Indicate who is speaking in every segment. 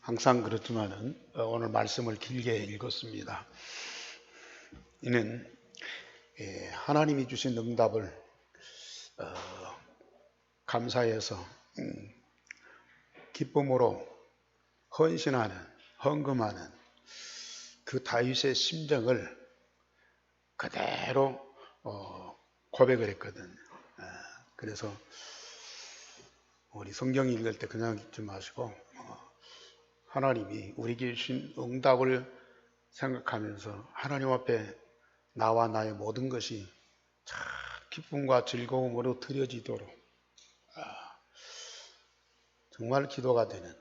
Speaker 1: 항상 그렇지만은 오늘 말씀을 길게 읽었습니다. 이는 하나님이 주신 응답을 감사해서 기쁨으로 헌신하는, 헌금하는 그 다윗의 심정을 그대로 고백을 했거든요. 그래서 우리 성경 읽을 때 그냥 읽지 마시고 하나님이 우리에게 주신 응답을 생각하면서 하나님 앞에 나와 나의 모든 것이 참 기쁨과 즐거움으로 드려지도록 정말 기도가 되는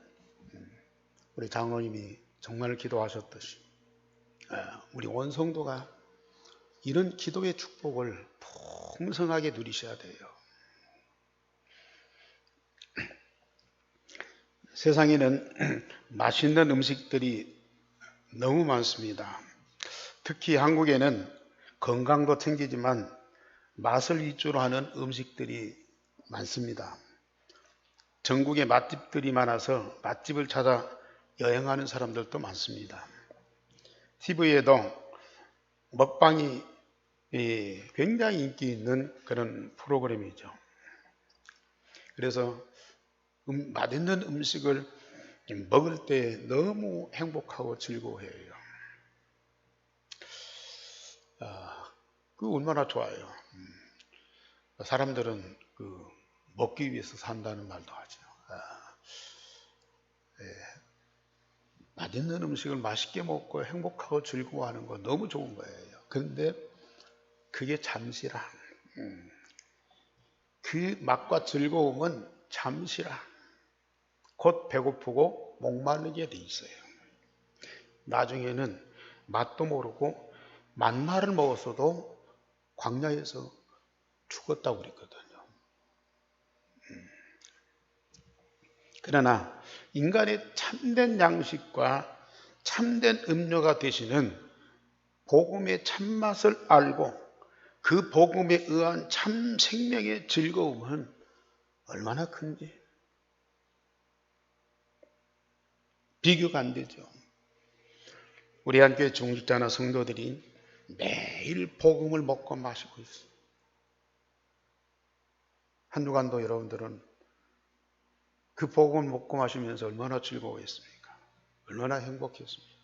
Speaker 1: 우리 장로님이 정말 기도하셨듯이 우리 온 성도가 이런 기도의 축복을 풍성하게 누리셔야 돼요. 세상에는 맛있는 음식들이 너무 많습니다. 특히 한국에는 건강도 챙기지만 맛을 위주로 하는 음식들이 많습니다. 전국에 맛집들이 많아서 맛집을 찾아 여행하는 사람들도 많습니다. TV에도 먹방이 굉장히 인기 있는 그런 프로그램이죠. 그래서 맛있는 음식을 먹을 때 너무 행복하고 즐거워해요. 그 얼마나 좋아요. 사람들은 먹기 위해서 산다는 말도 하죠. 맛있는 음식을 맛있게 먹고 행복하고 즐거워하는 거 너무 좋은 거예요. 그런데 그게 잠시라. 그 맛과 즐거움은 잠시라. 곧 배고프고 목마르게 돼 있어요. 나중에는 맛도 모르고 만나를 먹었어도 광야에서 죽었다고 그랬거든요. 그러나 인간의 참된 양식과 참된 음료가 되시는 복음의 참맛을 알고 그 복음에 의한 참 생명의 즐거움은 얼마나 큰지 비교가 안 되죠. 우리 한교회 중직자나 성도들이 매일 복음을 먹고 마시고 있어요. 한주간도 여러분들은 그 복음을 먹고 마시면서 얼마나 즐거워했습니까? 얼마나 행복했습니까?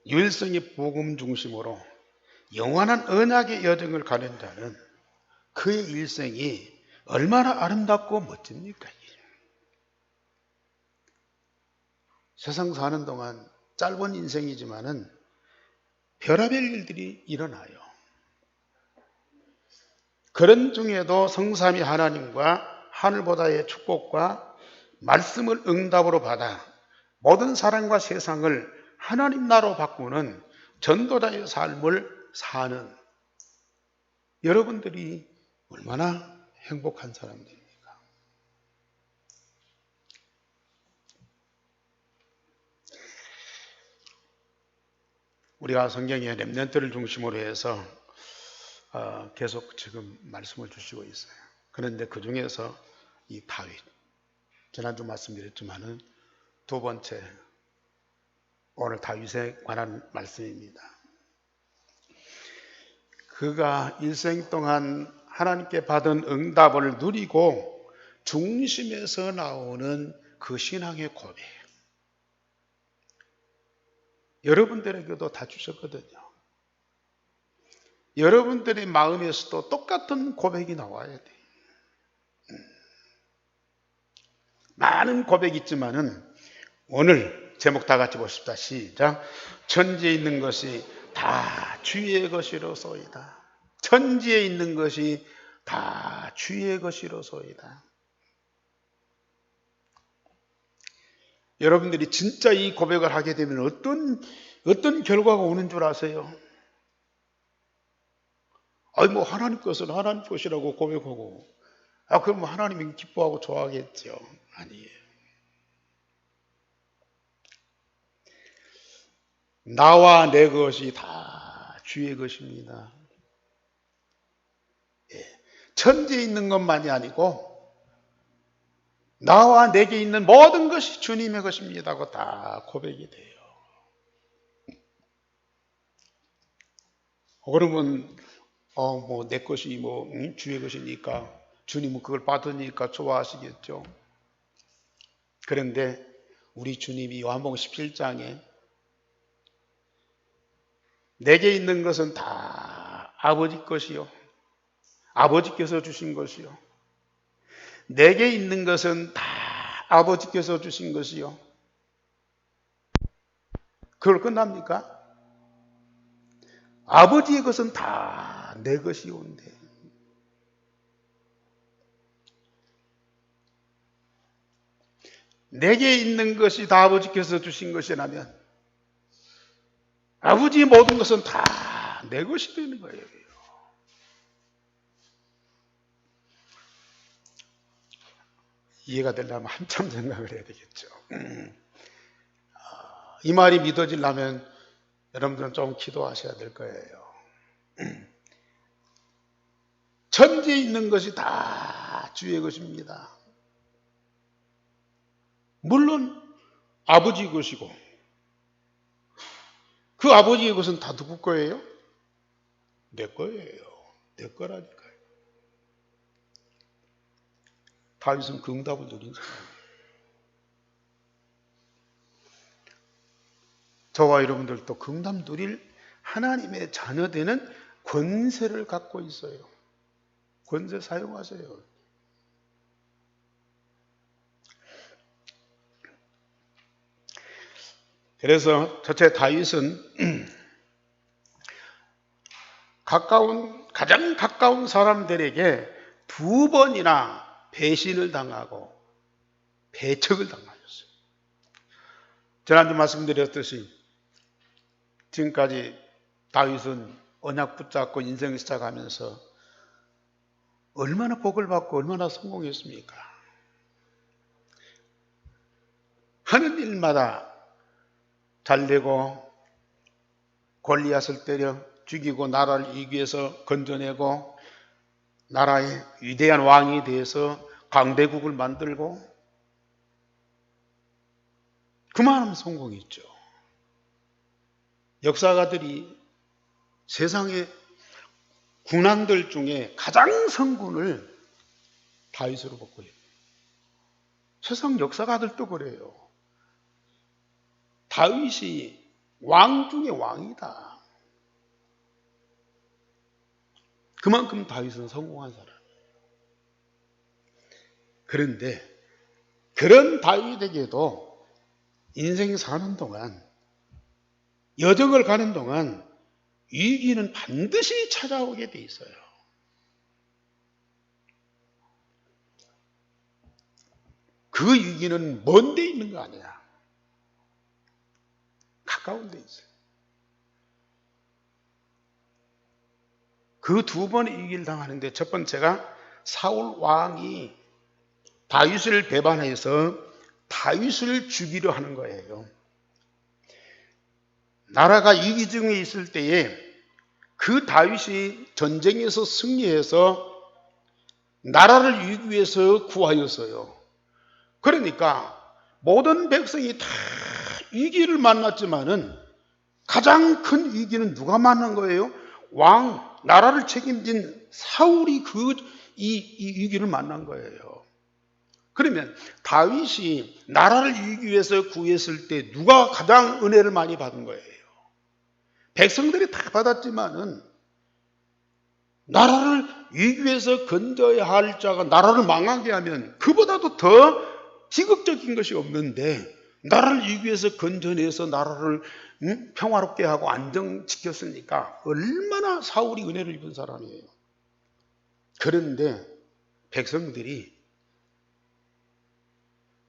Speaker 1: 유일성의 복음 중심으로 영원한 언약의 여정을 가는 자는 그의 일생이 얼마나 아름답고 멋집니까? 세상 사는 동안 짧은 인생이지만은 별의별 일들이 일어나요. 그런 중에도 성삼위 하나님과 하늘보다의 축복과 말씀을 응답으로 받아 모든 사람과 세상을 하나님 나라로 바꾸는 전도자의 삶을 사는 여러분들이 얼마나 행복한 사람들입니까? 우리가 성경의 렘넌트를 중심으로 해서 계속 지금 말씀을 주시고 있어요. 그런데 그 중에서 이 다윗, 지난주 말씀드렸지만은 두 번째 오늘 다윗에 관한 말씀입니다. 그가 일생 동안 하나님께 받은 응답을 누리고 중심에서 나오는 그 신앙의 고백. 여러분들에게도 다 주셨거든요. 여러분들의 마음에서도 똑같은 고백이 나와야 돼. 많은 고백이 있지만은 오늘 제목 다 같이 보십시다. 시작. 천지에 있는 것이 다 주의 것이로소이다. 천지에 있는 것이 다 주의 것이로소이다. 여러분들이 진짜 이 고백을 하게 되면 어떤 결과가 오는 줄 아세요? 뭐 하나님 것은 하나님 것이라고 고백하고 그럼 하나님이 기뻐하고 좋아하겠죠. 아니에요. 나와 내 것이 다 주의 것입니다. 천지에 있는 것만이 아니고 나와 내게 있는 모든 것이 주님의 것입니다고 다 고백이 돼요. 그러면 뭐 내 것이 주의 것이니까 주님은 그걸 받으니까 좋아하시겠죠. 그런데 우리 주님이 요한복음 17장에 내게 있는 것은 다 아버지 것이요, 아버지께서 주신 것이요, 내게 있는 것은 다 아버지께서 주신 것이요. 그걸 끝납니까? 아버지의 것은 다 내 것이온데 내게 있는 것이 다 아버지께서 주신 것이라면 아버지의 모든 것은 다 내 것이 되는 거예요. 이해가 되려면 한참 생각을 해야 되겠죠. 이 말이 믿어지려면 여러분들은 좀 기도하셔야 될 거예요. 천지에 있는 것이 다 주의 것입니다. 물론 아버지 것이고 그 아버지의 것은 다 누구 거예요? 내 거예요. 내 거라니까요. 다윗은 그 응답을 누린 사람이에요. 저와 여러분들도 그 응답 누릴 하나님의 자녀되는 권세를 갖고 있어요. 권세 사용하세요. 그래서 첫째 다윗은 가장 가까운 사람들에게 2번이나 배신을 당하고 배척을 당하셨어요. 지난주 말씀드렸듯이 지금까지 다윗은 언약 붙잡고 인생을 시작하면서 얼마나 복을 받고 얼마나 성공했습니까? 하는 일마다 잘되고 골리앗을 때려 죽이고 나라를 이기기 위해서 건져내고 나라의 위대한 왕이 돼서 강대국을 만들고 그만하면 성공했죠. 역사가들이 세상의 군왕들 중에 가장 성군을 다윗으로 뽑고 있어요. 세상 역사가들도 그래요. 다윗이 왕 중에 왕이다. 그만큼 다윗은 성공한 사람이에요. 그런데 그런 다윗에게도 인생 사는 동안, 여정을 가는 동안 위기는 반드시 찾아오게 돼 있어요. 그 위기는 먼 데 있는 거 아니야. 가까운 데 있어요. 그 2번의 위기를 당하는데 첫 번째가 사울 왕이 다윗을 배반해서 다윗을 죽이려 하는 거예요. 나라가 위기 중에 있을 때에 그 다윗이 전쟁에서 승리해서 나라를 이기기 위해서 구하였어요. 그러니까 모든 백성이 다 위기를 만났지만은 가장 큰 위기는 누가 만난 거예요? 왕, 나라를 책임진 사울이 이 위기를 만난 거예요. 그러면 다윗이 나라를 이기기 위해서 구했을 때 누가 가장 은혜를 많이 받은 거예요? 백성들이 다 받았지만은 나라를 이기기 위해서 건져야 할 자가 나라를 망하게 하면 그보다도 더 지극적인 것이 없는데 나라를 이기기 위해서 건져내서 나라를 평화롭게 하고 안정시켰으니까 얼마나 사울이 은혜를 입은 사람이에요. 그런데 백성들이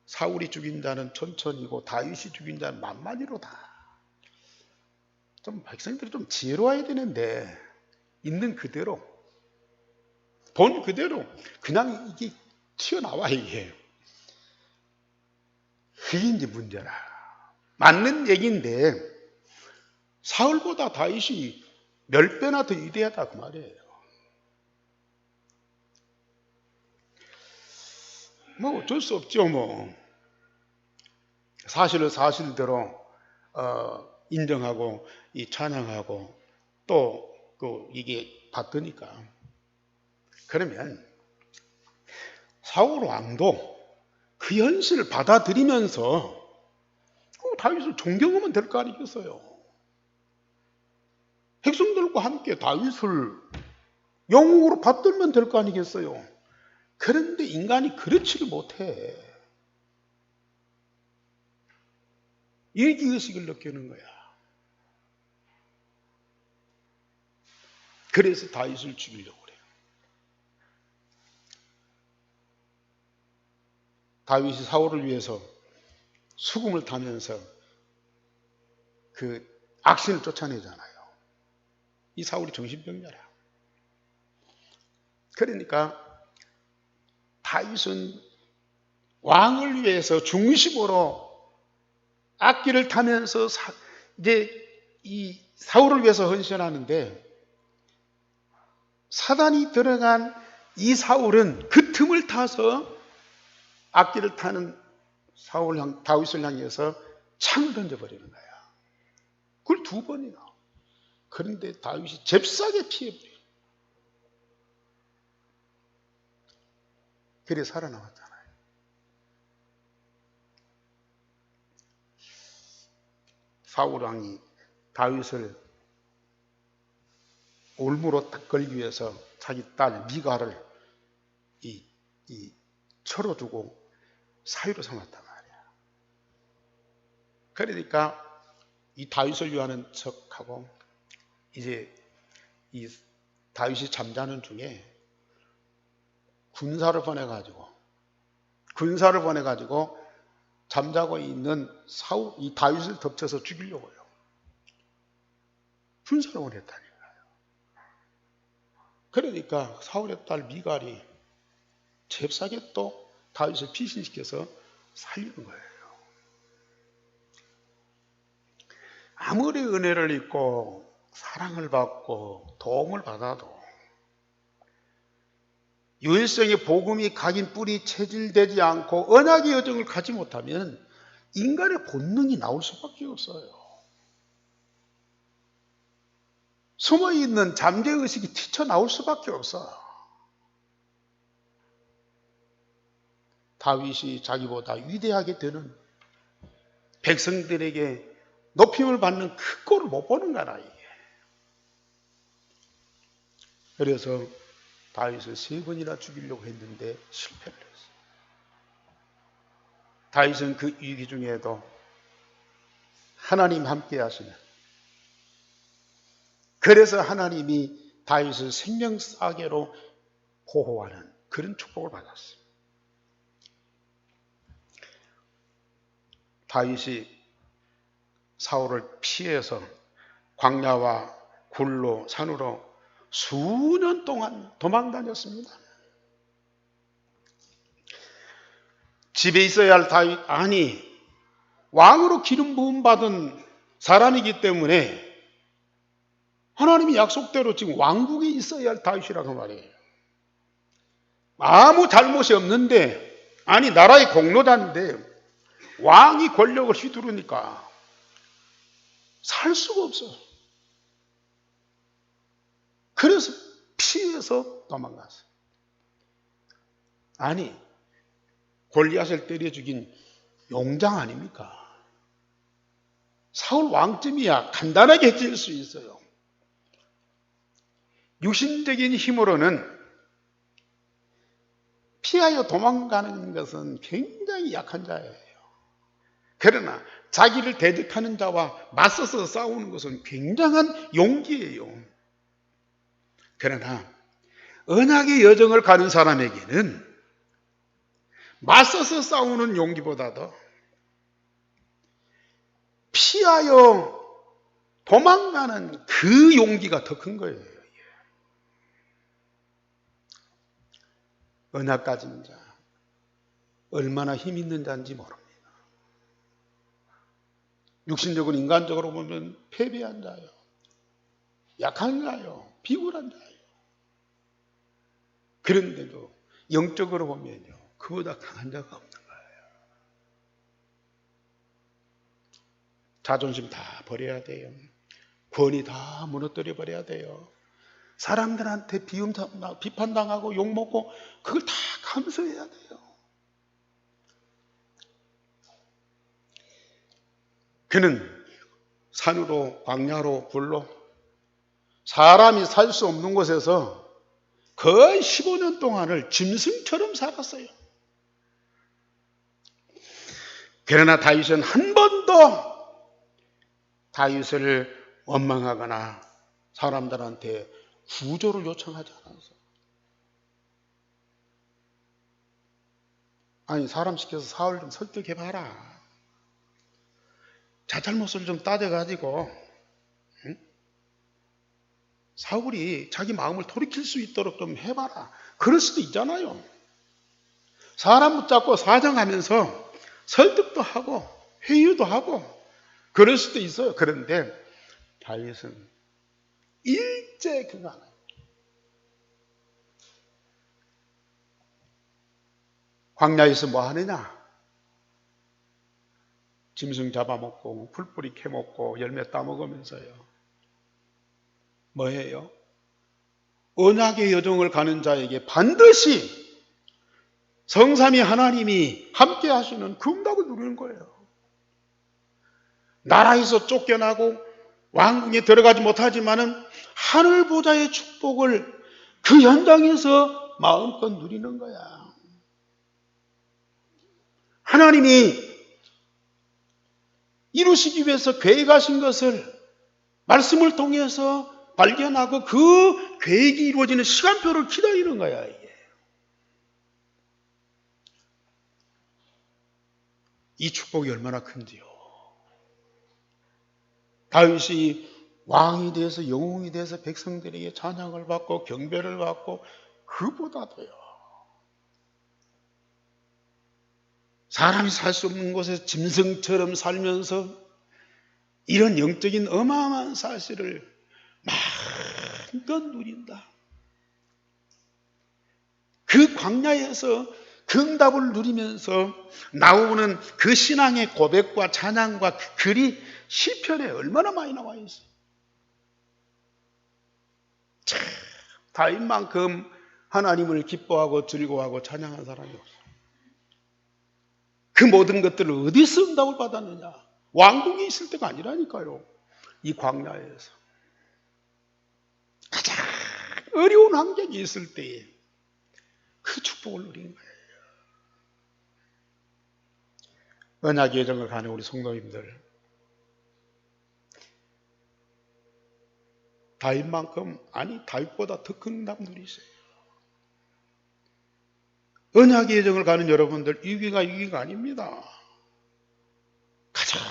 Speaker 1: 사울이 죽인 자는 천천히고 다윗이 죽인 자는 만만히로다. 좀 백성들이 좀 지혜로워야 되는데 있는 그대로 본 그대로 그냥 이게 튀어나와 이게. 그게 이제 문제라. 맞는 얘기인데 사울보다 다윗이 몇 배나 더 위대하다 그 말이에요. 뭐 어쩔 수 없죠. 뭐 사실을 사실대로 인정하고 이 찬양하고 또 이게 받으니까. 그러면 사울 왕도 그 현실을 받아들이면서 다윗을 존경하면 될 거 아니겠어요. 백성들과 함께 다윗을 영웅으로 받들면 될 거 아니겠어요. 그런데 인간이 그렇지를 못해. 이기의식을 느끼는 거야. 그래서 다윗을 죽이려고 그래요. 다윗이 사울을 위해서 수금을 타면서 그 악신을 쫓아내잖아요. 이 사울이 정신병자라. 그러니까 다윗은 왕을 위해서 중심으로 악기를 타면서 이제 이 사울을 위해서 헌신하는데, 사단이 들어간 이 사울은 그 틈을 타서 악기를 타는 다윗을 향해서 창을 던져버리는 거야. 그걸 2번이나. 그런데 다윗이 잽싸게 피해버려요. 그래 살아남았잖아요. 사울 왕이 다윗을 올무로 딱 걸기 위해서 자기 딸 미가를 철어주고 사위로 삼았단 말이야. 그러니까 이 다윗을 위하는 척하고 이제 이 다윗이 잠자는 중에 군사를 보내가지고 잠자고 있는 이 다윗을 덮쳐서 죽이려고요. 군사를 보냈다니까요. 그러니까 사울의 딸 미갈이 잽싸게 또 다윗을 피신시켜서 살리는 거예요. 아무리 은혜를 입고 사랑을 받고 도움을 받아도 유일성의 복음이 각인 뿌리 체질되지 않고 언약의 여정을 가지 못하면 인간의 본능이 나올 수밖에 없어요. 숨어있는 잠재의식이 튀쳐나올 수밖에 없어. 다윗이 자기보다 위대하게 되는 백성들에게 높임을 받는 그 꼴을 못 보는 거라 이게. 그래서 다윗을 3번이나 죽이려고 했는데 실패를 했어요. 다윗은 그 위기 중에도 하나님 함께 하시는, 그래서 하나님이 다윗을 생명싸개로 보호하는 그런 축복을 받았어요. 다윗이 사울을 피해서 광야와 굴로 산으로 수년 동안 도망 다녔습니다. 집에 있어야 할 다윗, 왕으로 기름 부음 받은 사람이기 때문에 하나님이 약속대로 지금 왕국에 있어야 할 다윗이라고 말이에요. 아무 잘못이 없는데, 나라의 공로자인데 왕이 권력을 휘두르니까 살 수가 없어. 그래서 피해서 도망갔어요. 골리앗을 때려 죽인 용장 아닙니까? 사울 왕쯤이야 간단하게 해칠 수 있어요. 육신적인 힘으로는 피하여 도망가는 것은 굉장히 약한 자예요. 그러나 자기를 대적하는 자와 맞서서 싸우는 것은 굉장한 용기예요. 그러나 언약의 여정을 가는 사람에게는 맞서서 싸우는 용기보다도 피하여 도망가는 그 용기가 더 큰 거예요. 언약 가진 자, 얼마나 힘 있는 자인지 모릅니다. 육신적으로 인간적으로 보면 패배한 자요, 약한 자요, 비굴한 자요. 그런데도 영적으로 보면요, 그보다 강한 자가 없는 거예요. 자존심 다 버려야 돼요. 권위 다 무너뜨려 버려야 돼요. 사람들한테 비판당하고 욕먹고 그걸 다 감수해야 돼요. 그는 산으로 광야로 불로 사람이 살 수 없는 곳에서 거의 15년 동안을 짐승처럼 살았어요. 그러나 다윗은 한 번도 다윗을 원망하거나 사람들한테 구조를 요청하지 않았어요. 아니, 사람 시켜서 사울 좀 설득해봐라. 자잘못을 좀 따져가지고 사울이 자기 마음을 돌이킬 수 있도록 좀 해봐라. 그럴 수도 있잖아요. 사람 붙잡고 사정하면서 설득도 하고 회유도 하고 그럴 수도 있어요. 그런데 다윗은 일제 그거 안 해요. 광야에서 뭐 하느냐? 짐승 잡아먹고 풀뿌리 캐먹고 열매 따먹으면서요. 뭐예요? 언약의 여정을 가는 자에게 반드시 성삼위 하나님이 함께 하시는 그 응답을 누리는 거예요. 나라에서 쫓겨나고 왕궁에 들어가지 못하지만은 하늘 보좌의 축복을 그 현장에서 마음껏 누리는 거야. 하나님이 이루시기 위해서 계획하신 것을 말씀을 통해서 발견하고 그 계획이 이루어지는 시간표를 기다리는 거야, 이게. 이 축복이 얼마나 큰지요. 다윗이 왕이 돼서 영웅이 돼서 백성들에게 찬양을 받고 경배를 받고 그보다도요. 사람이 살 수 없는 곳에서 짐승처럼 살면서 이런 영적인 어마어마한 사실을 마음껏 누린다. 그 광야에서 그 응답을 누리면서 나오는 그 신앙의 고백과 찬양과 그 글이 시편에 얼마나 많이 나와 있어요. 참, 다윗만큼 하나님을 기뻐하고 즐거워하고 찬양한 사람이 없어요. 그 모든 것들을 어디서 응답을 받았느냐? 왕궁에 있을 때가 아니라니까요. 이 광야에서 가장 어려운 환경이 있을 때에 그 축복을 누린 거예요. 언약의 여정을 가는 우리 성도님들, 다윗만큼 아니 다윗보다 더 큰 응답 누리세요. 언약의 여정을 가는 여러분들, 위기가 아닙니다. 가장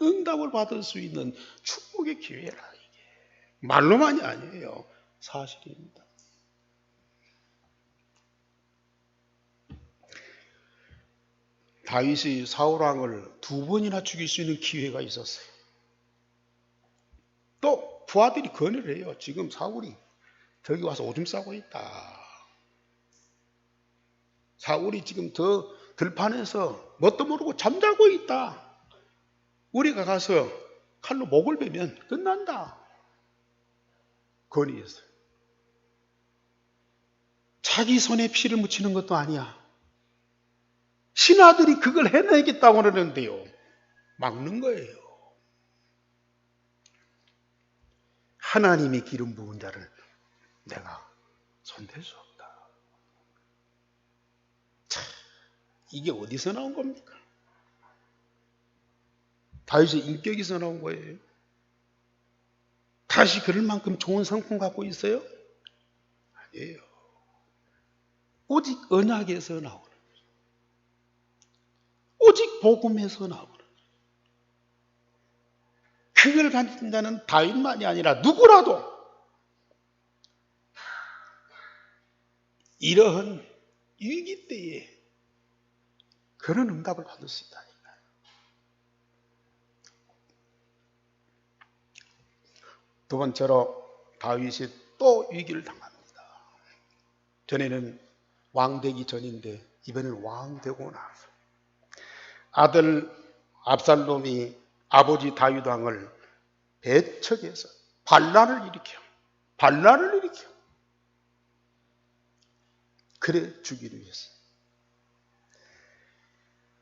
Speaker 1: 응답을 받을 수 있는 축복의 기회라. 이게 말로만이 아니에요. 사실입니다. 다윗이 사울왕을 2번이나 죽일 수 있는 기회가 있었어요. 또 부하들이 건의를 해요. 지금 사울이 저기 와서 오줌 싸고 있다. 사울이 지금 더 들판에서 뭣도 모르고 잠자고 있다. 우리가 가서 칼로 목을 베면 끝난다. 건의했어요. 자기 손에 피를 묻히는 것도 아니야. 신하들이 그걸 해내겠다고 그러는데요. 막는 거예요. 하나님이 기름 부은 자를 내가 손댈 수 없다. 참, 이게 어디서 나온 겁니까? 다윗의 인격에서 나온 거예요. 다시 그럴 만큼 좋은 성품 갖고 있어요? 아니에요. 오직 언약에서 나오는 거예요. 오직 복음에서 나오는 거예요. 그걸 가진 자는 다윗만이 아니라 누구라도 이러한 위기 때에 그런 응답을 받을 수 있다. 두 번째로 다윗이 또 위기를 당합니다. 전에는 왕 되기 전인데 이번에는 왕 되고 나서 아들 압살롬이 아버지 다윗 왕을 배척해서 반란을 일으켜 그래 주기로 했어.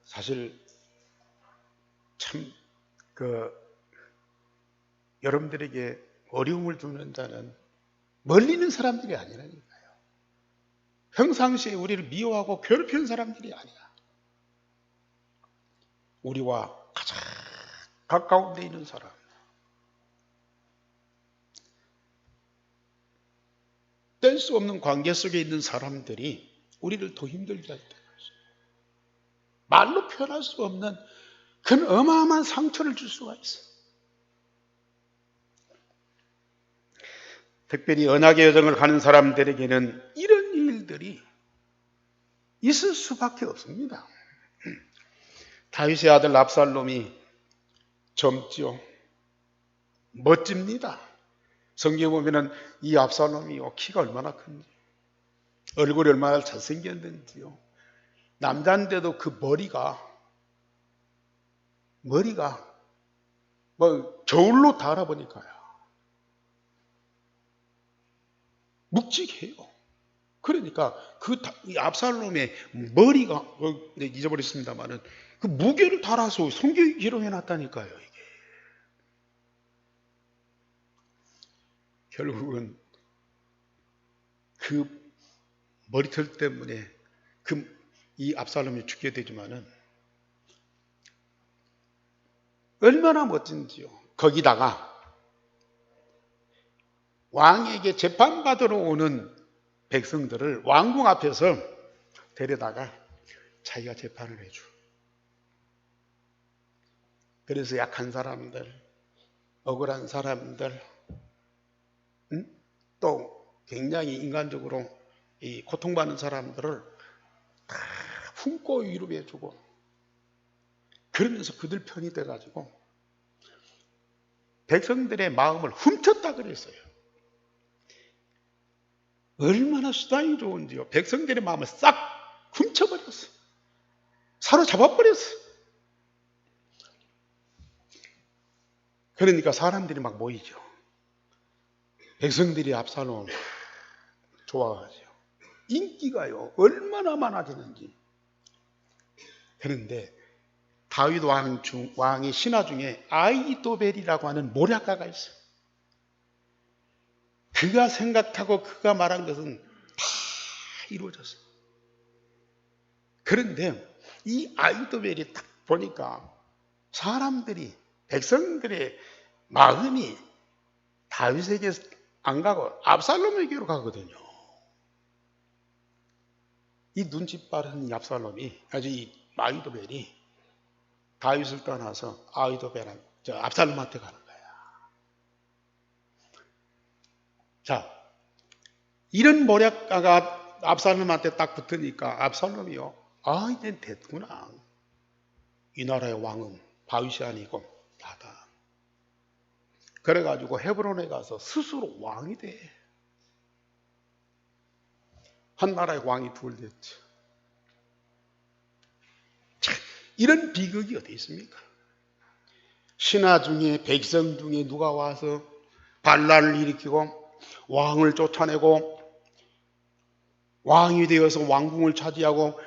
Speaker 1: 사실 참 여러분들에게 어려움을 주는 자는 멀리 있는 사람들이 아니라니까요. 평상시에 우리를 미워하고 괴롭히는 사람들이 아니야. 우리와 가장 가까운 데 있는 사람. 뗄 수 없는 관계 속에 있는 사람들이 우리를 더 힘들게 할 때가 있어요. 말로 표현할 수 없는 그런 어마어마한 상처를 줄 수가 있어요. 특별히 언약의 여정을 가는 사람들에게는 이런 일들이 있을 수밖에 없습니다. 다윗의 아들 압살롬이 젊지요. 멋집니다. 성경에 보면은 이 압살롬이 키가 얼마나 큰지, 얼굴이 얼마나 잘생겼는지요. 남자인데도 그 머리가 뭐 저울로 달아보니까요. 묵직해요. 그러니까 이 압살롬의 머리가 잊어버렸습니다만은 그 무게를 달아서 성경에 기록해 놨다니까요. 이게 결국은 그 머리털 때문에 이 압살롬이 죽게 되지만은 얼마나 멋진지요. 거기다가 왕에게 재판받으러 오는 백성들을 왕궁 앞에서 데려다가 자기가 재판을 해줘. 그래서 약한 사람들, 억울한 사람들, 또 굉장히 인간적으로 고통받는 사람들을 다 품고 위로해주고 그러면서 그들 편이 돼가지고 백성들의 마음을 훔쳤다 그랬어요. 얼마나 수단이 좋은지요. 백성들의 마음을 싹 훔쳐버렸어. 사로잡아버렸어. 그러니까 사람들이 막 모이죠. 백성들이 압살롬 좋아하죠. 인기가요 얼마나 많아지는지. 그런데 다윗 왕의 신하 중에 아히도벨이라고 하는 모략가가 있어요. 그가 생각하고 그가 말한 것은 다 이루어졌어요. 그런데 이 아히도벨이 딱 보니까 사람들이 백성들의 마음이 다윗에게 안 가고 압살롬에게로 가거든요. 이 눈치 빠른 압살롬이 이 아히도벨이 다윗을 떠나서 압살롬한테 가는 거야. 자, 이런 모략가가 압살롬한테 딱 붙으니까 압살롬이요. 이젠 됐구나. 이 나라의 왕은 다윗이 아니고 나다. 그래가지고 헤브론에 가서 스스로 왕이 돼. 한 나라의 왕이 둘 됐죠. 참, 이런 비극이 어디 있습니까? 신하 중에 백성 중에 누가 와서 반란을 일으키고 왕을 쫓아내고 왕이 되어서 왕궁을 차지하고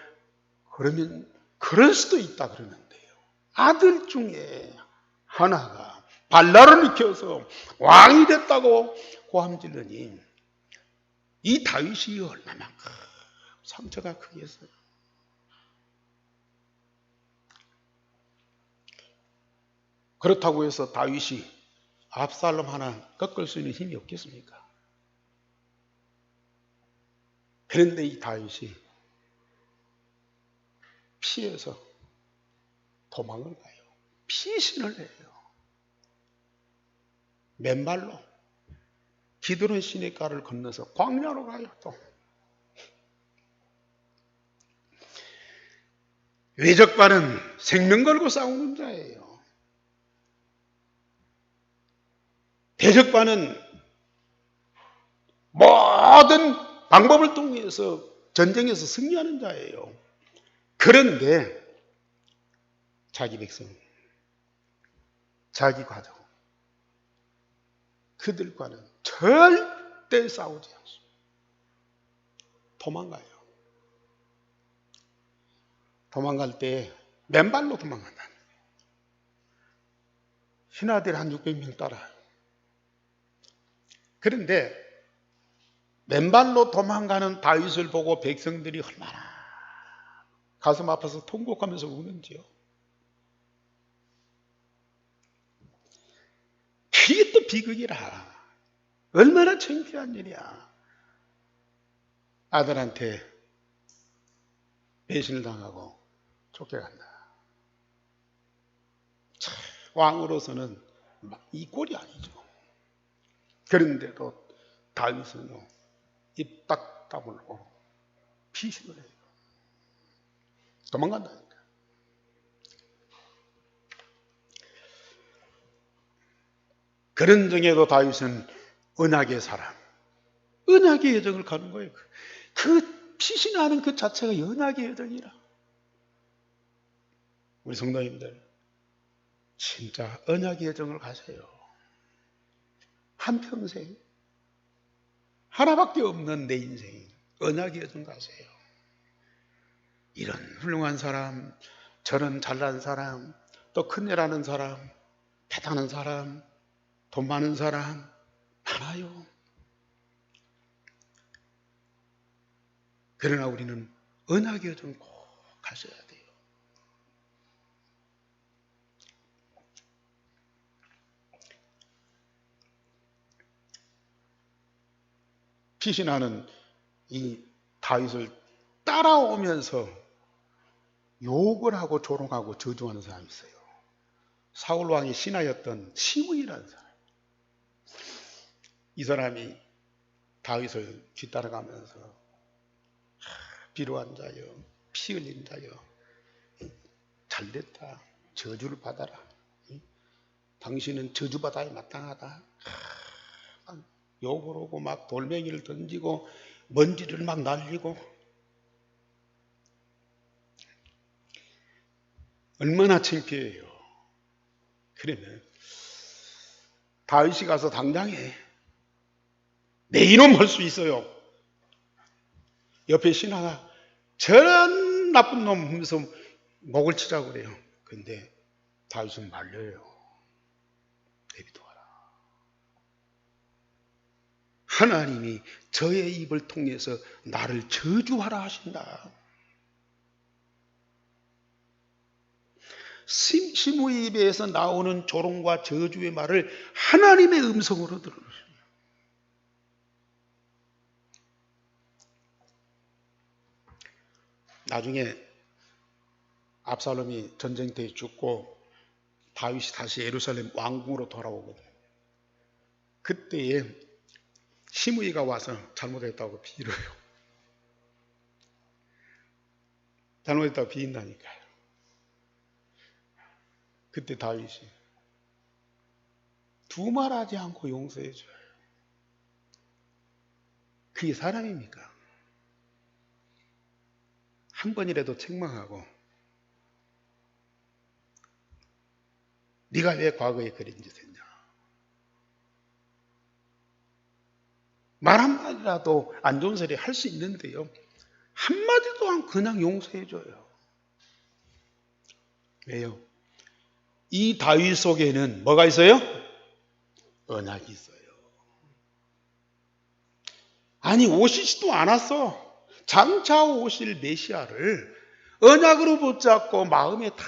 Speaker 1: 그러면 그럴 수도 있다 그러는데요. 아들 중에 하나가 반란을 일으켜서 왕이 됐다고 고함질르니 이 다윗이 얼마나 상처가 크겠어요. 그렇다고 해서 다윗이 압살롬 하나 꺾을 수 있는 힘이 없겠습니까? 그런데 이 다윗이 피해서 도망을 가요. 피신을 해요. 맨발로 기드론 시내가를 건너서 광야로 가요. 또 외적과는 생명 걸고 싸우는 자예요. 대적과는 모든 방법을 통해서 전쟁에서 승리하는 자예요. 그런데 자기 백성, 자기 가족, 그들과는 절대 싸우지 않습니다. 도망가요. 도망갈 때 맨발로 도망간다. 신하들 한 600명 따라요. 그런데 맨발로 도망가는 다윗을 보고 백성들이 얼마나 가슴 아파서 통곡하면서 우는지요. 이게 또 비극이라. 얼마나 창피한 일이야. 아들한테 배신을 당하고 쫓겨간다. 참, 왕으로서는 이 꼴이 아니죠. 그런데도 다윗은요, 입 딱 다물고 피신을 해요. 도망간다니까. 그런 중에도 다윗은 언약의 사람, 언약의 여정을 가는 거예요. 그 피신하는 그 자체가 언약의 여정이라. 우리 성도님들, 진짜 언약의 여정을 가세요. 한평생 하나밖에 없는 내 인생 언약의 여정 가세요. 이런 훌륭한 사람, 저런 잘난 사람, 또 큰일하는 사람, 대단한 사람, 돈 많은 사람 많아요. 그러나 우리는 언약의 여정 꼭 가셔야 돼요. 피신하는 이 다윗을 따라오면서 욕을 하고 조롱하고 저주하는 사람이 있어요. 사울 왕의 신하였던 시므이라는 사람. 이 사람이 다윗을 뒤따라가면서 비루한 자여, 피 흘린 자여, 잘됐다, 저주를 받아라. 당신은 저주받아야 마땅하다. 욕을 하고 막 돌멩이를 던지고 먼지를 막 날리고 얼마나 창피해요. 그러면 다윗이 가서 당장에 내 이놈 할 수 있어요. 옆에 신하가 저런 나쁜 놈 하면서 목을 치자고 그래요. 근데 다윗은 말려요. 내비둬라. 하나님이 저의 입을 통해서 나를 저주하라 하신다. 시므이 입에서 나오는 조롱과 저주의 말을 하나님의 음성으로 들으십니다. 나중에 압살롬이 전쟁터에 죽고 다윗이 다시 예루살렘 왕궁으로 돌아오거든요. 그때에 시므이가 와서 잘못했다고 빌어요. 잘못했다고 비인다니까요. 그때 다윗이 두말하지 않고 용서해줘요. 그게 사람입니까? 한 번이라도 책망하고 네가 왜 과거에 그런 짓 했냐. 말 한마디라도 안 좋은 소리 할 수 있는데요. 한마디도 그냥 용서해줘요. 왜요? 이 다윗 속에는 뭐가 있어요? 언약이 있어요. 아니 오시지도 않았어. 장차 오실 메시아를 언약으로 붙잡고 마음에 다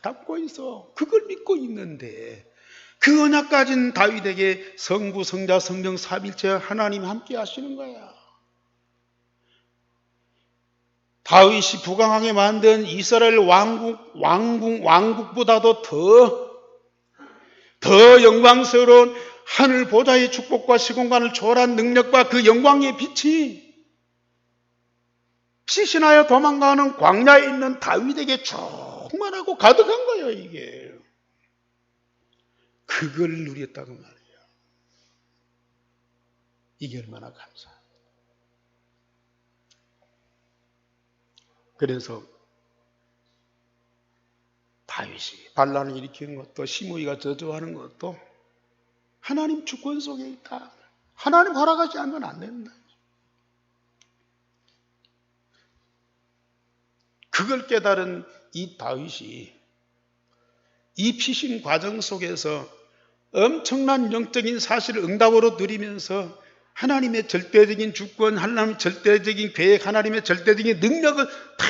Speaker 1: 담고 있어. 그걸 믿고 있는데 그 언약 가진 다윗에게 성부, 성자, 성령 삼일체 하나님 함께 하시는 거야. 다윗이 부강하게 만든 이스라엘 왕국보다도 더 영광스러운 하늘 보좌의 축복과 시공간을 초월한 능력과 그 영광의 빛이 피신하여 도망가는 광야에 있는 다윗에게 충만하고 가득한 거예요, 이게. 그걸 누렸다고 말이에요. 이게 얼마나 감사해요. 그래서 다윗이 반란을 일으키는 것도 시므이가 저주하는 것도 하나님 주권 속에 있다. 하나님 허락하지 않으면 안 된다. 그걸 깨달은 이 다윗이 이 피신 과정 속에서 엄청난 영적인 사실을 응답으로 누리면서 하나님의 절대적인 주권, 하나님의 절대적인 계획, 하나님의 절대적인 능력을 다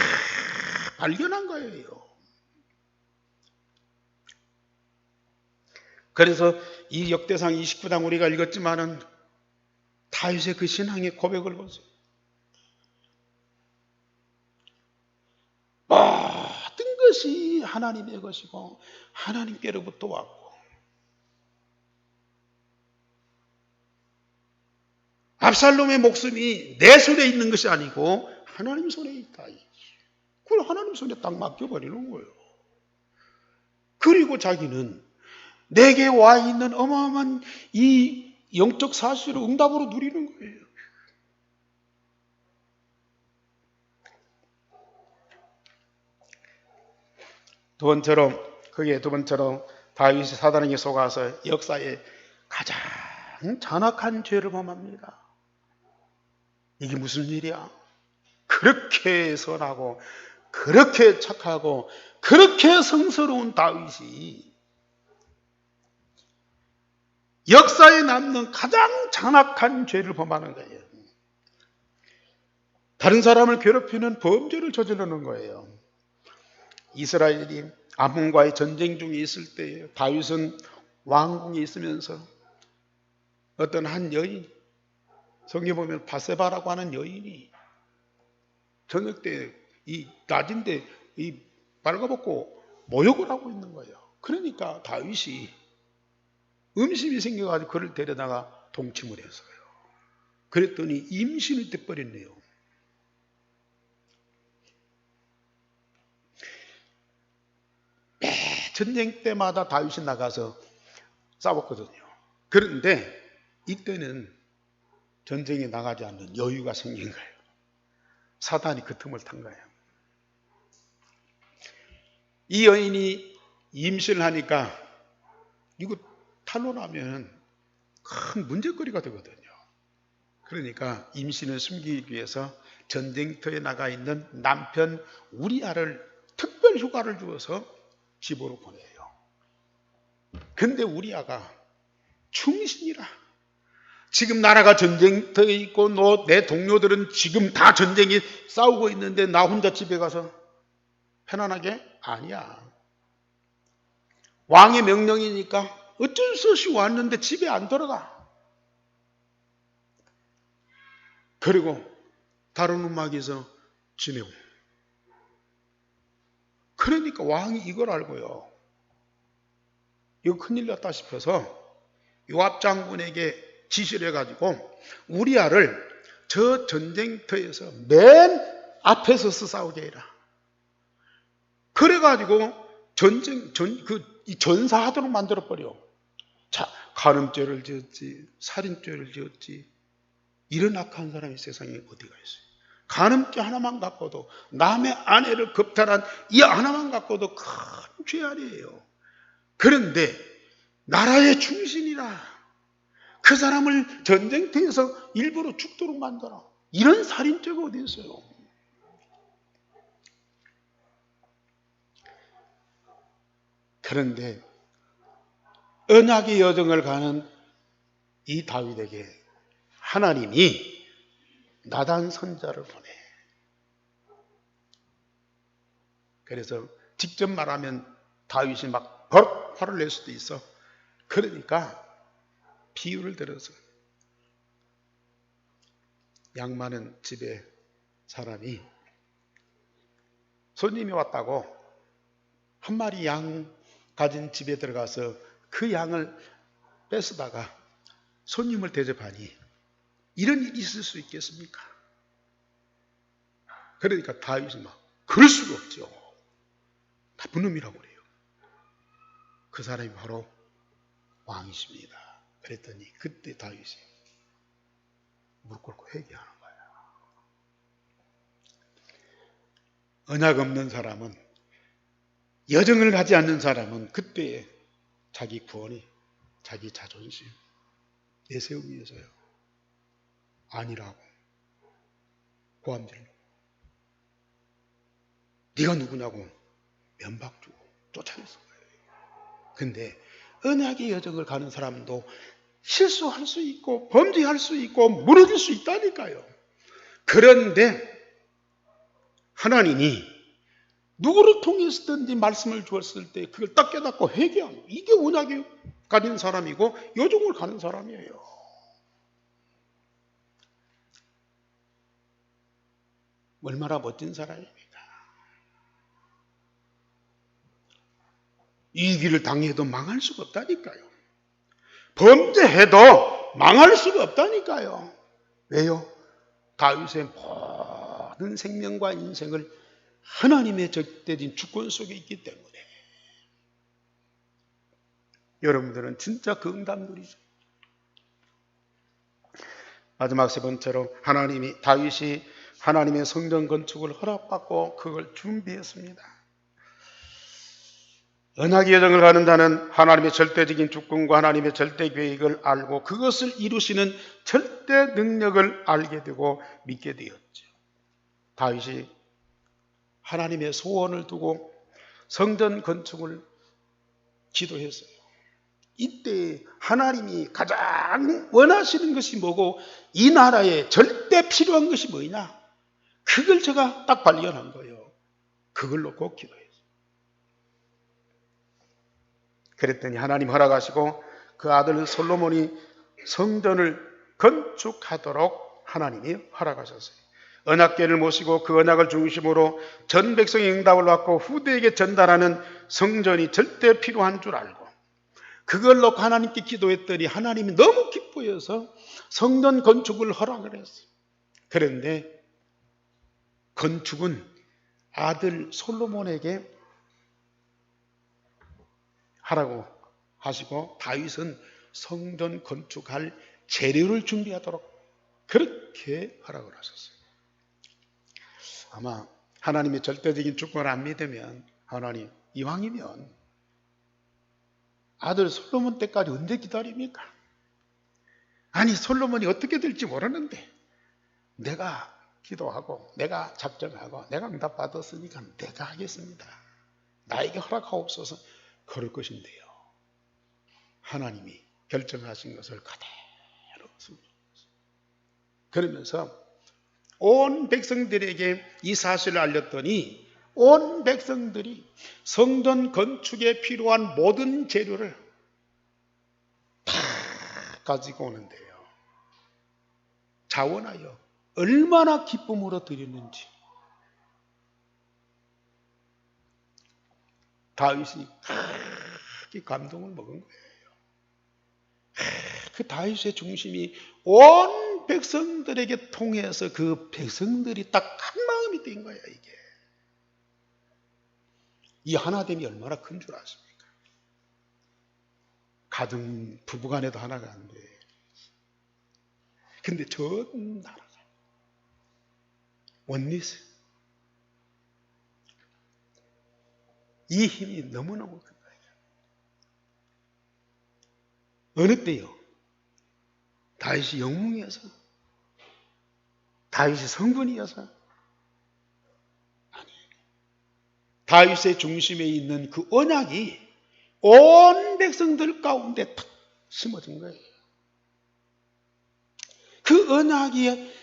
Speaker 1: 발견한 거예요. 그래서 이 역대상 29장 우리가 읽었지만은 다윗의 그 신앙의 고백을 보세요. 모든 것이 하나님의 것이고 하나님께로부터 왔고 압살롬의 목숨이 내 손에 있는 것이 아니고 하나님 손에 있다. 그걸 하나님 손에 딱 맡겨버리는 거예요. 그리고 자기는 내게 와 있는 어마어마한 이 영적 사실을 응답으로 누리는 거예요. 두 번째로 다윗이 사단에게 속아서 역사에 가장 잔악한 죄를 범합니다. 이게 무슨 일이야? 그렇게 선하고 그렇게 착하고 그렇게 성스러운 다윗이 역사에 남는 가장 잔악한 죄를 범하는 거예요. 다른 사람을 괴롭히는 범죄를 저지르는 거예요. 이스라엘이 아몬과의 전쟁 중에 있을 때 다윗은 왕궁에 있으면서 어떤 한 여인, 성경에 보면 바세바라고 하는 여인이 저녁 때 이 낮인데 이 빨가벗고 모욕을 하고 있는 거예요. 그러니까 다윗이 음심이 생겨가지고 그를 데려다가 동침을 했어요. 그랬더니 임신이 돼버렸네요. 매 전쟁 때마다 다윗이 나가서 싸웠거든요. 그런데 이때는 전쟁에 나가지 않는 여유가 생긴 거예요. 사단이 그 틈을 탄 거예요. 이 여인이 임신을 하니까 이거 탄로나면 큰 문제거리가 되거든요. 그러니까 임신을 숨기기 위해서 전쟁터에 나가 있는 남편 우리아를 특별 휴가를 주어서 집으로 보내요. 근데 우리아가 충신이라. 지금 나라가 전쟁터에 있고 내 동료들은 지금 다 전쟁이 싸우고 있는데 나 혼자 집에 가서 편안하게? 아니야. 왕의 명령이니까 어쩔 수 없이 왔는데 집에 안 들어가. 그리고 다른 음악에서 지내고. 그러니까 왕이 이걸 알고요. 이거 큰일 났다 싶어서 요압 장군에게 지시를 해가지고 우리아를 저 전쟁터에서 맨 앞에 서서 싸우게 해라. 그래가지고 전사하도록 만들어버려. 자, 간음죄를 지었지, 살인죄를 지었지. 이런 악한 사람이 세상에 어디가 있어요? 간음죄 하나만 갖고도 남의 아내를 겁탈한 이 하나만 갖고도 큰 죄아리예요. 그런데 나라의 충신이라 그 사람을 전쟁터에서 일부러 죽도록 만들어. 이런 살인죄가 어디 있어요? 그런데 언약의 여정을 가는 이 다윗에게 하나님이 나단 선자를 보내. 그래서 직접 말하면 다윗이 막 버럭 화를 낼 수도 있어. 그러니까 비유를 들어서 양 많은 집에 사람이 손님이 왔다고 한 마리 양 가진 집에 들어가서 그 양을 뺏어다가 손님을 대접하니 이런 일이 있을 수 있겠습니까? 그러니까 다윗이 막 그럴 수가 없죠. 나쁜 놈이라고 그래요. 그 사람이 바로 왕이십니다. 그랬더니 그때 다윗이 무릎 꿇고 회개하는 거예요. 언약 없는 사람은, 여정을 가지 않는 사람은 그때에 자기 구원이, 자기 자존심 내세우기 위해서요. 아니라고 고함질로 네가 누구냐고 면박 주고 쫓아냈을 거예요. 근데 언약의 여정을 가는 사람도 실수할 수 있고 범죄할 수 있고 무너질 수 있다니까요. 그런데 하나님이 누구를 통해서든지 말씀을 주었을 때 그걸 딱 깨닫고 회개하는, 이게 언약이 가진 사람이고 여정을 가는 사람이에요. 얼마나 멋진 사람입니까? 이 길을 당해도 망할 수가 없다니까요. 범죄해도 망할 수가 없다니까요. 왜요? 다윗의 모든 생명과 인생을 하나님의 절대적인 주권 속에 있기 때문에. 여러분들은 진짜 그 응답들이죠. 마지막 세 번째로 다윗이 하나님의 성전 건축을 허락받고 그걸 준비했습니다. 언약의 여정을 가는 자는 하나님의 절대적인 주권과 하나님의 절대 계획을 알고 그것을 이루시는 절대 능력을 알게 되고 믿게 되었죠. 다윗이 하나님의 소원을 두고 성전 건축을 기도했어요. 이때 하나님이 가장 원하시는 것이 뭐고 이 나라에 절대 필요한 것이 뭐냐? 그걸 제가 딱 발견한 거예요. 그걸 놓고 기도했어요. 그랬더니 하나님 허락하시고 그 아들 솔로몬이 성전을 건축하도록 하나님이 허락하셨어요. 언약궤를 모시고 그 언약을 중심으로 전 백성의 응답을 받고 후대에게 전달하는 성전이 절대 필요한 줄 알고 그걸 놓고 하나님께 기도했더니 하나님이 너무 기뻐해서 성전 건축을 허락을 했어요. 그런데 건축은 아들 솔로몬에게 하라고 하시고 다윗은 성전 건축할 재료를 준비하도록 그렇게 허락을 하셨어요. 아마 하나님의 절대적인 주권을 안 믿으면 하나님 이왕이면 아들 솔로몬 때까지 언제 기다립니까? 아니 솔로몬이 어떻게 될지 모르는데 내가 기도하고 내가 작정하고 내가 응답받았으니까 내가 하겠습니다. 나에게 허락하옵소서 그럴 것인데요. 하나님이 결정하신 것을 그대로 순종했어요. 그러면서 온 백성들에게 이 사실을 알렸더니 온 백성들이 성전 건축에 필요한 모든 재료를 다 가지고 오는데요. 자원하여 얼마나 기쁨으로 드렸는지 다윗이 크게 감동을 먹은 거예요. 그 다윗의 중심이 온 백성들에게 통해서 그 백성들이 딱 한 마음이 된 거예요. 이게 이 하나됨이 얼마나 큰 줄 아십니까? 가정 부부간에도 하나가 안 돼. 근데 전 나라가 원리스 이 힘이 너무너무 큰 거예요. 어느 때요? 다윗이 영웅이어서? 다윗이 성군이어서? 아니에요. 다윗의 중심에 있는 그 언약이 온 백성들 가운데 탁 심어진 거예요. 그 언약이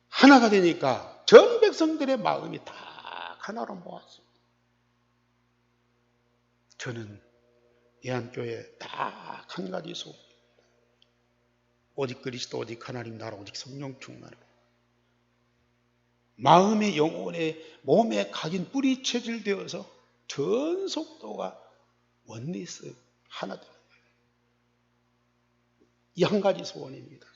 Speaker 1: 하나가 되니까 전 백성들의 마음이 다 하나로 모았습니다. 저는 예한교회 딱 한 가지 소원. 오직 그리스도, 오직 하나님 나라, 오직 성령 충만을. 마음의 영혼의 몸에 각인 뿌리 체질되어서 전 속도가 원리스 하나 되는 거예요. 이 한 가지 소원입니다.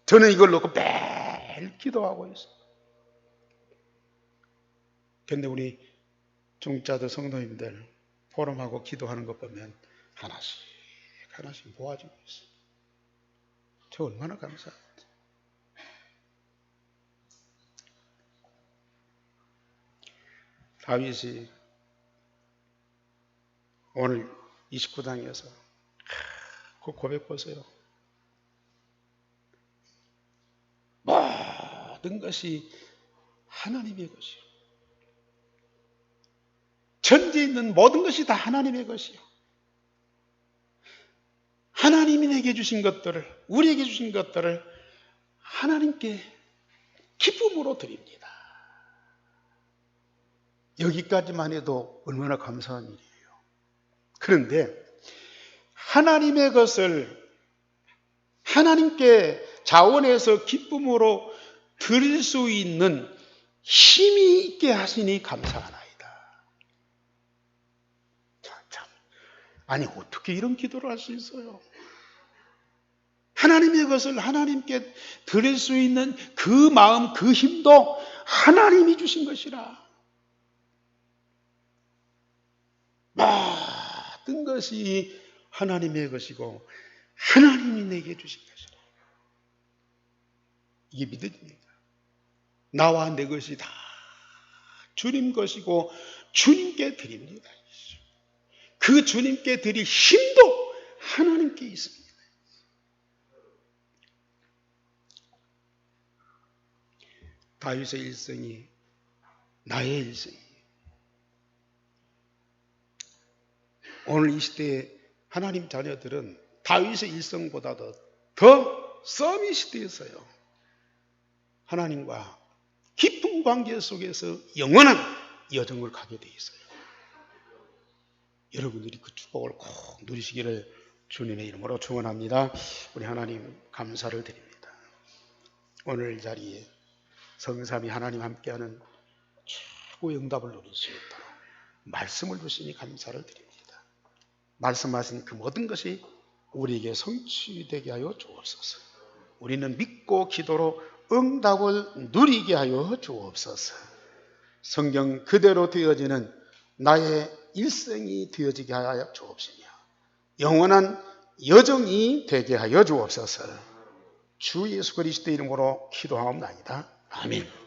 Speaker 1: 저는 이걸 놓고 매일 기도하고 있어요. 그런데 우리 중자들 성도님들 포럼하고 기도하는 것 보면 하나씩 하나씩 모아지고 있어요. 저 얼마나 감사합니다. 다윗이 오늘 29장에서 그 고백 보세요. 모든 것이 하나님의 것이요. 천지에 있는 모든 것이 다 하나님의 것이요. 하나님이 내게 주신 것들을, 우리에게 주신 것들을 하나님께 기쁨으로 드립니다. 여기까지만 해도 얼마나 감사한 일이에요. 그런데 하나님의 것을 하나님께 자원해서 기쁨으로 드릴 수 있는 힘이 있게 하시니 감사하나이다. 참, 아니 어떻게 이런 기도를 할 수 있어요? 하나님의 것을 하나님께 드릴 수 있는 그 마음, 그 힘도 하나님이 주신 것이라. 모든 것이 하나님의 것이고 하나님이 내게 주신 것이라. 이게 믿어집니까? 나와 내 것이 다 주님 것이고 주님께 드립니다. 그 주님께 드릴 힘도 하나님께 있습니다. 다윗의 일생이 나의 일생이에요. 오늘 이 시대에 하나님 자녀들은 다윗의 일생보다도 더 썸이 시대에서요. 하나님과 깊은 관계 속에서 영원한 여정을 가게 돼 있어요. 여러분들이 그 축복을 꼭 누리시기를 주님의 이름으로 축원합니다. 우리 하나님 감사를 드립니다. 오늘 이 자리에 성삼위 하나님 함께하는 최고의 응답을 누릴 수 있도록 말씀을 주시니 감사를 드립니다. 말씀하신 그 모든 것이 우리에게 성취되게 하여 주옵소서. 우리는 믿고 기도로 응답을 누리게 하여 주옵소서. 성경 그대로 되어지는 나의 일생이 되어지게 하여 주옵시며 영원한 여정이 되게 하여 주옵소서. 주 예수 그리스도 이름으로 기도하옵나이다. 아멘.